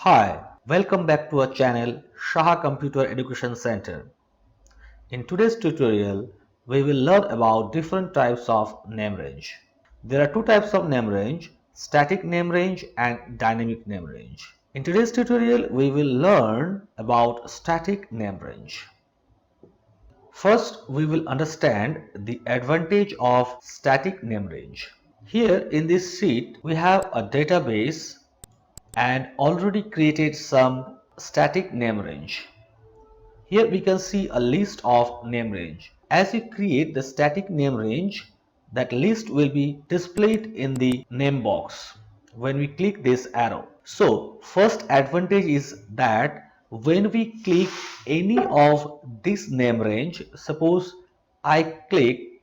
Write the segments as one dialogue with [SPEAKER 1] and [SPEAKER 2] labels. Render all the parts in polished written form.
[SPEAKER 1] Hi, welcome back to our channel Shaha Computer Education Center. In today's tutorial, we will learn about different types of name range. There are two types of name range, static name range and dynamic name range. In today's tutorial, we will learn about static name range. First, we will understand the advantage of static name range. Here in this sheet, we have a database and already created some static name range. Here we can see a list of name range. As you create the static name range, that list will be displayed in the name box when we click this arrow. So first advantage is that when we click any of this name range, suppose I click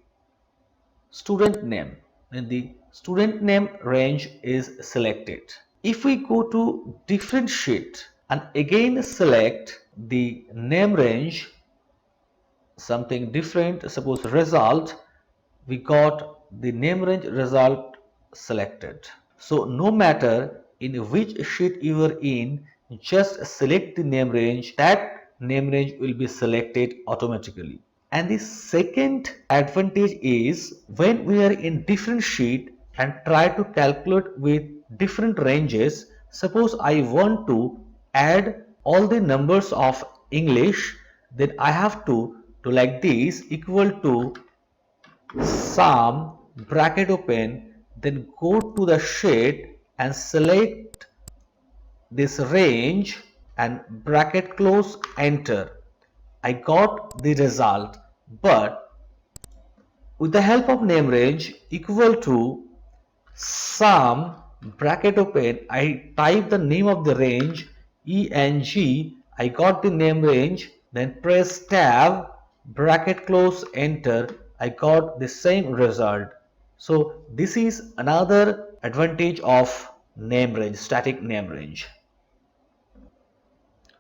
[SPEAKER 1] student name, then the student name range is selected. If we go to different sheet and again select the name range, something different, suppose result, we got the name range result selected. So no matter in which sheet you are in, just select the name range, that name range will be selected automatically. And the second advantage is when we are in different sheet and try to calculate with different ranges, suppose I want to add all the numbers of English, then I have to do like this, equal to sum bracket open, then go to the sheet and select this range and bracket close, enter. I got the result, but with the help of name range equal to sum bracket open, I type the name of the range ENG, I got the name range, then press tab bracket close, enter, I got the same result. So this is another advantage of name range, static name range.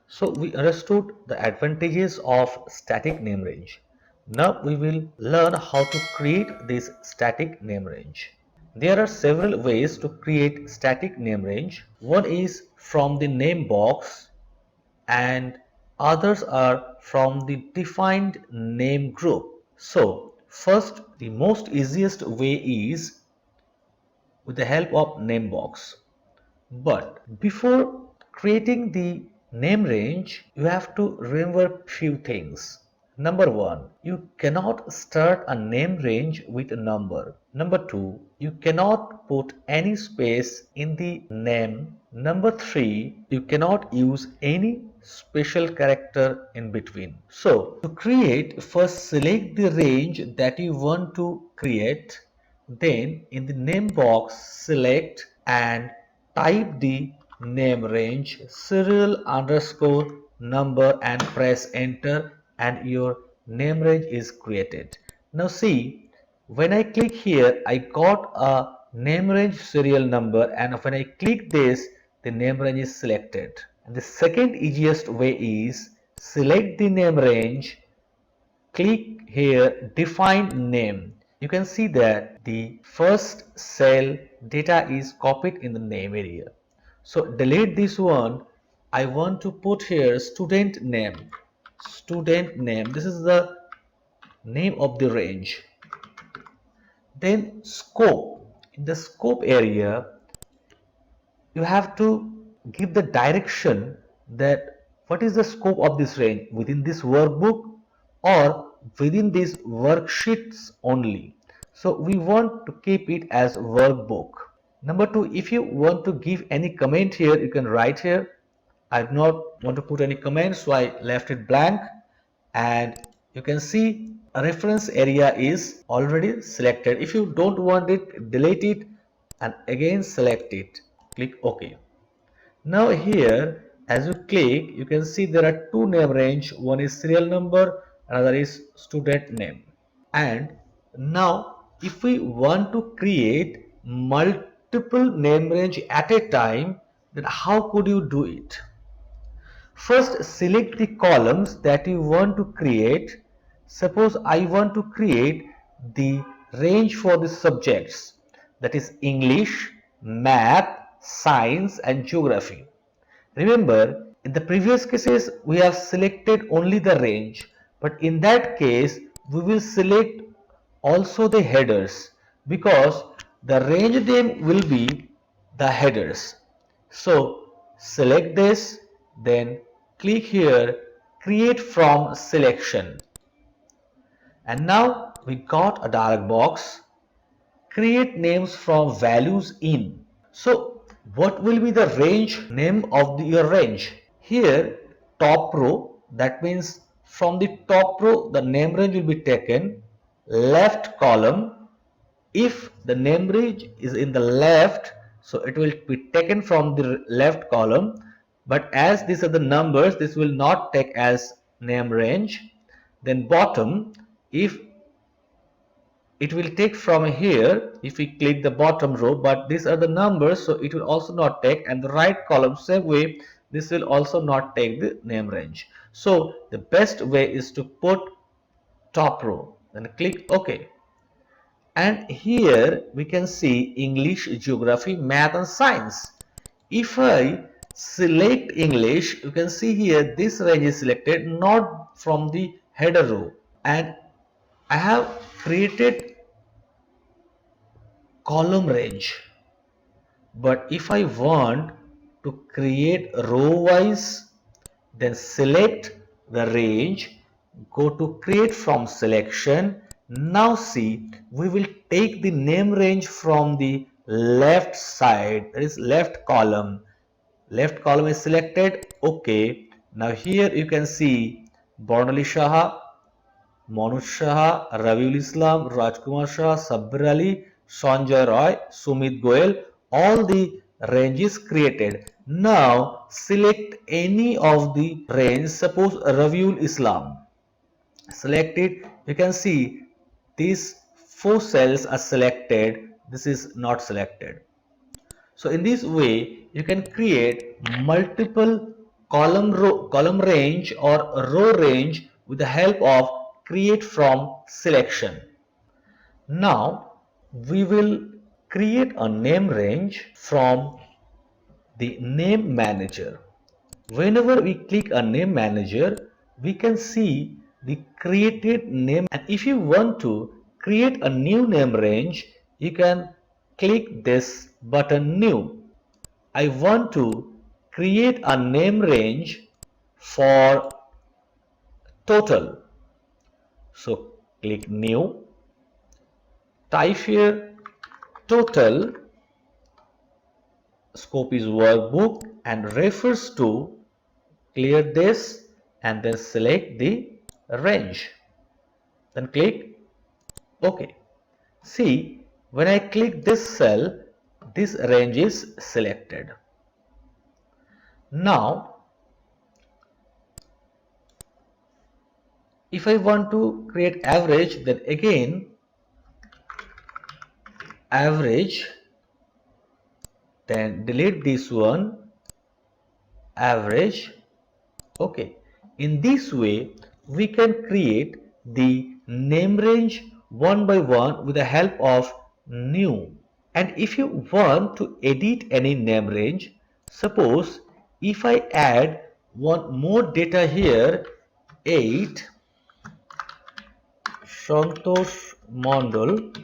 [SPEAKER 1] So we understood the advantages of static name range. Now we will learn how to create this static name range. There are several ways to create static name range. One is from the name box and others are from the defined name group. So first, the most easiest way is with the help of name box. But before creating the name range, you have to remember few things. Number one, you cannot start a name range with a number. Number two, you cannot put any space in the name. Number three, you cannot use any special character in between. So to create, first select the range that you want to create. Then in the name box, select and type the name range serial underscore number and press enter, and your name range is created. Now see, when I click here, I got a name range serial number, and when I click this, the name range is selected. And the second easiest way is select the name range, click here define name. You can see that the first cell data is copied in the name area. So delete this one. I want to put here student name. Student name. This is the name of the range. Then scope. In the scope area, you have to give the direction that what is the scope of this range within this workbook or within these worksheets only. So we want to keep it as workbook. Number two, if you want to give any comment here, you can write here. I do not want to put any comments, so I left it blank. And you can see a reference area is already selected. If you don't want it, delete it and again select it. Click OK. Now here, as you click, you can see there are two name range. One is serial number, another is student name. And now if we want to create multiple name range at a time, then how could you do it? First, select the columns that you want to create. Suppose I want to create the range for the subjects, that is English, Math, Science and Geography. Remember, in the previous cases, we have selected only the range, but in that case, we will select also the headers because the range name will be the headers. So select this, then click here, create from selection. And now we got a dialog box, create names from values in. So what will be the range name of your range? Here top row, that means from the top row the name range will be taken. Left column, if the name range is in the left, so it will be taken from the left column, but as these are the numbers, this will not take as name range. Then bottom, if it will take from here if we click the bottom row, but these are the numbers, so it will also not take. And the right column, same way, this will also not take the name range. So the best way is to put top row, then click OK. And here we can see English, Geography, Math and Science. If I select English, you can see here this range is selected not from the header row, and I have created column range. But if I want to create row wise, then select the range, go to create from selection. Now see, we will take the name range from the left side, that is left column. Left column is selected, okay. Now here you can see Bornali Shah, Manoj Shah, Raviul Islam, Rajkumar Shah, Sabbir Ali, Sanjay Roy, Sumit Goel, all the ranges created. Now select any of the range, suppose Raviul Islam. Select it, you can see these 4 cells are selected, this is not selected. So in this way, you can create multiple column range or row range with the help of create from selection. Now we will create a name range from the name manager. Whenever we click a name manager, we can see the created name, and if you want to create a new name range, you can click this button new. I want to create a name range for total. So click new, type here total, scope is workbook and refers to, clear this and then select the range. Then click OK. See, when I click this cell, this range is selected. Now, if I want to create average, then again average, then delete this one, average, okay. In this way, we can create the name range one by one with the help of new. And if you want to edit any name range, suppose if I add one more data here, 8 Santosh Mondal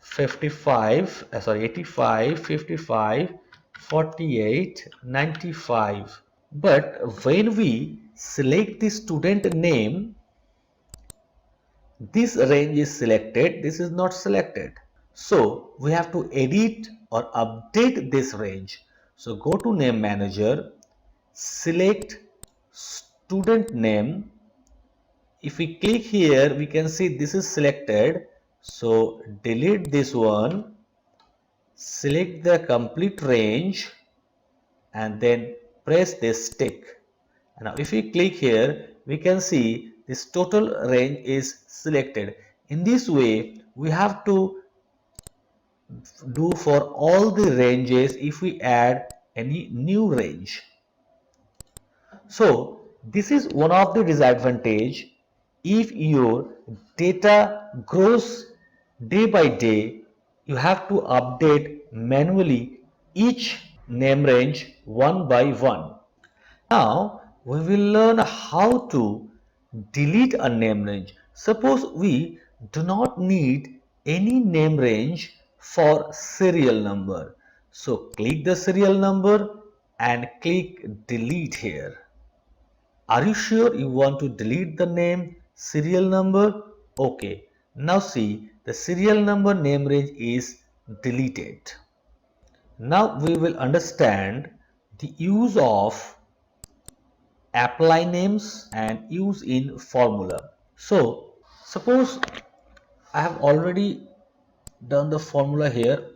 [SPEAKER 1] 55, 85, 55, 48, 95. But when we select the student name, this range is selected, this is not selected. So we have to edit or update this range. So go to name manager, select student name. If we click here, we can see this is selected. So delete this one, select the complete range and then press this tick. Now if we click here, we can see this total range is selected. In this way, we have to do for all the ranges if we add any new range. So this is one of the disadvantage. If your data grows day by day, you have to update manually each name range one by one. Now we will learn how to delete a name range. Suppose we do not need any name range for serial number. So click the serial number and click delete here. Are you sure you want to delete the name serial number? Okay. Now see, the serial number name range is deleted. Now we will understand the use of apply names and use in formula. So suppose I have already done the formula here.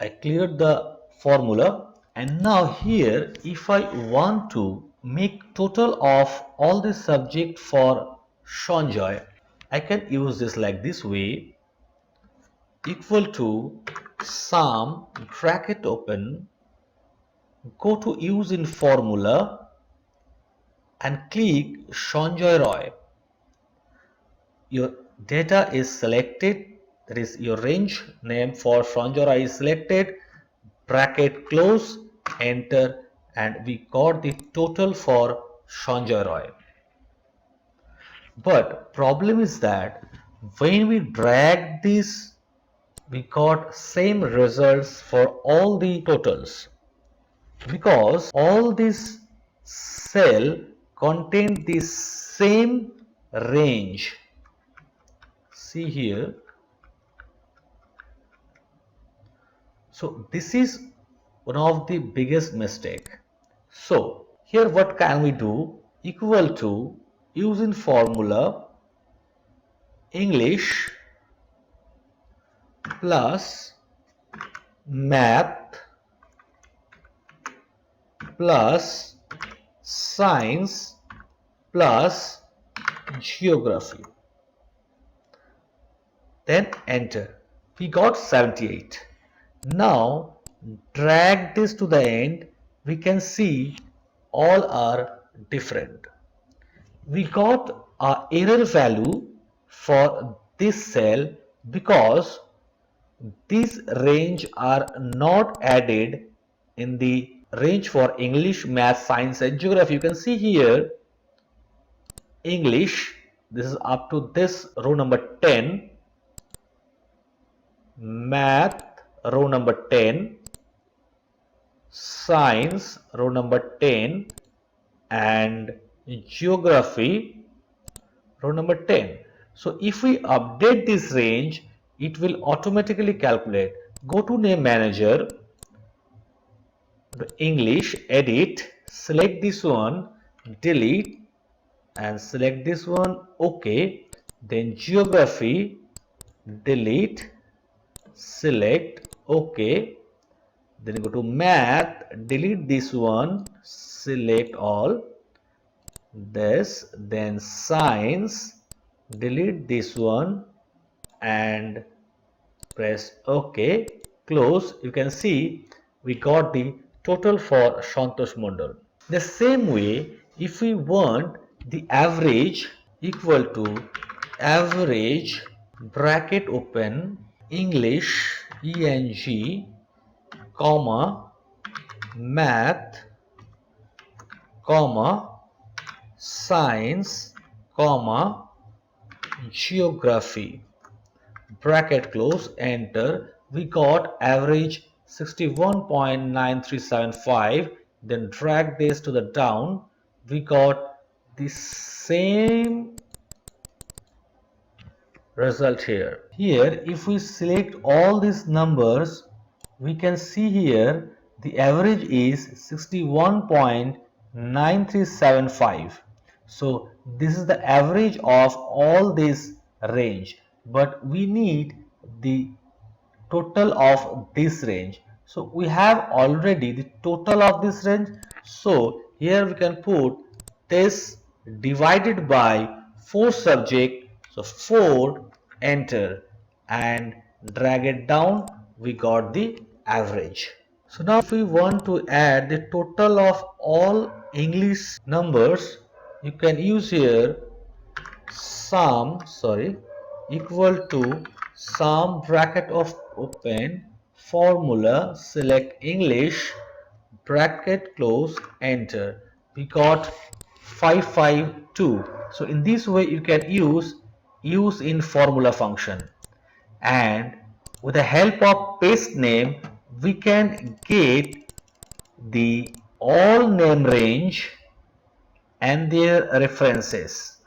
[SPEAKER 1] I cleared the formula, and now here if I want to make total of all the subject for Sanjay, I can use this like this way, equal to sum bracket open, go to use in formula and click Sanjay Roy. Your data is selected, that is your range name for Sanjay Roy is selected, bracket close, enter, and we got the total for Sanjay Roy. But problem is that when we drag this, we got same results for all the totals, because all this cell contain the same range. See here. So this is one of the biggest mistake. So here what can we do? Equal to using formula English plus math plus science plus geography. Then enter. We got 78. Now drag this to the end. We can see all are different. We got our error value for this cell because these range are not added in the range for English, Math, Science and Geography. You can see here English, this is up to this row number 10, Math row number 10, Science row number 10 and Geography row number 10. So if we update this range, it will automatically calculate. Go to name manager, English, edit, select this one, delete and select this one, OK. Then geography, delete, select, OK. Then go to math, delete this one, select all, this, then science, delete this one and press OK, close. You can see we got the total for Santosh Mondal. The same way, if we want the average, equal to average bracket open English ENG comma math comma science comma geography, bracket close, enter. We got average 61.9375. Then drag this to the down. We got the same result here. Here if we select all these numbers, we can see here the average is 61.9375. So this is the average of all this range, but we need the total of this range. So we have already the total of this range. So here we can put this divided by 4 subject. So 4, enter and drag it down. We got the average. So now if we want to add the total of all English numbers, you can use here equal to sum bracket of open formula, select English, bracket close, enter. We got 552. So in this way you can use in formula function, and with the help of paste name we can get the all name range and their references.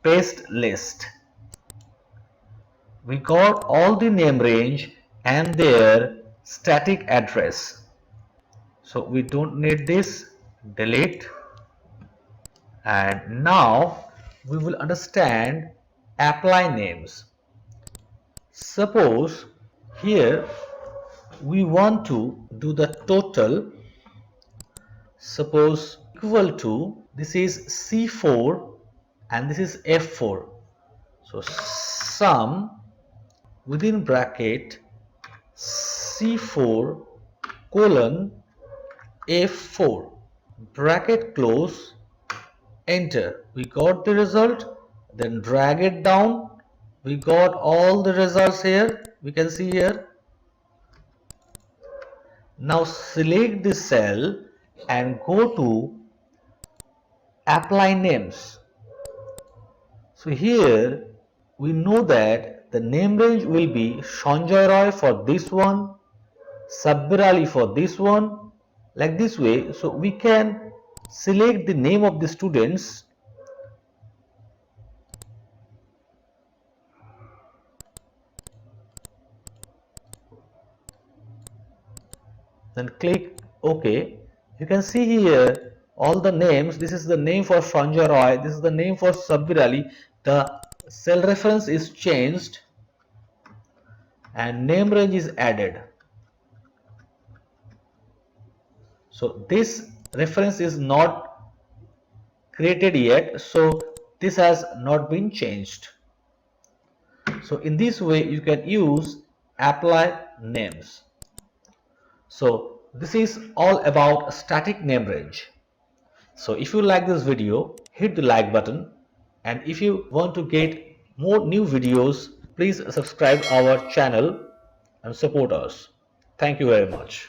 [SPEAKER 1] Paste list. We got all the name range and their static address. So we don't need this, delete. And now we will understand apply names. Suppose here we want to do the total. Suppose equal to, this is C4 and this is F4. So sum within bracket C4 colon F4, bracket close, enter. We got the result, then drag it down. We got all the results here, we can see here. Now select this cell and go to apply names. So here we know that the name range will be Sanjay Roy for this one, Sabbir Ali for this one, like this way. So we can select the name of the students, then click OK. You can see here all the names. This is the name for Sanjay Roy, this is the name for Sabbir Ali. The cell reference is changed and name range is added. So this reference is not created yet, so this has not been changed. So in this way you can use apply names. So this is all about static name range. So if you like this video, hit the like button, and if you want to get more new videos, please subscribe our channel and support us. Thank you very much.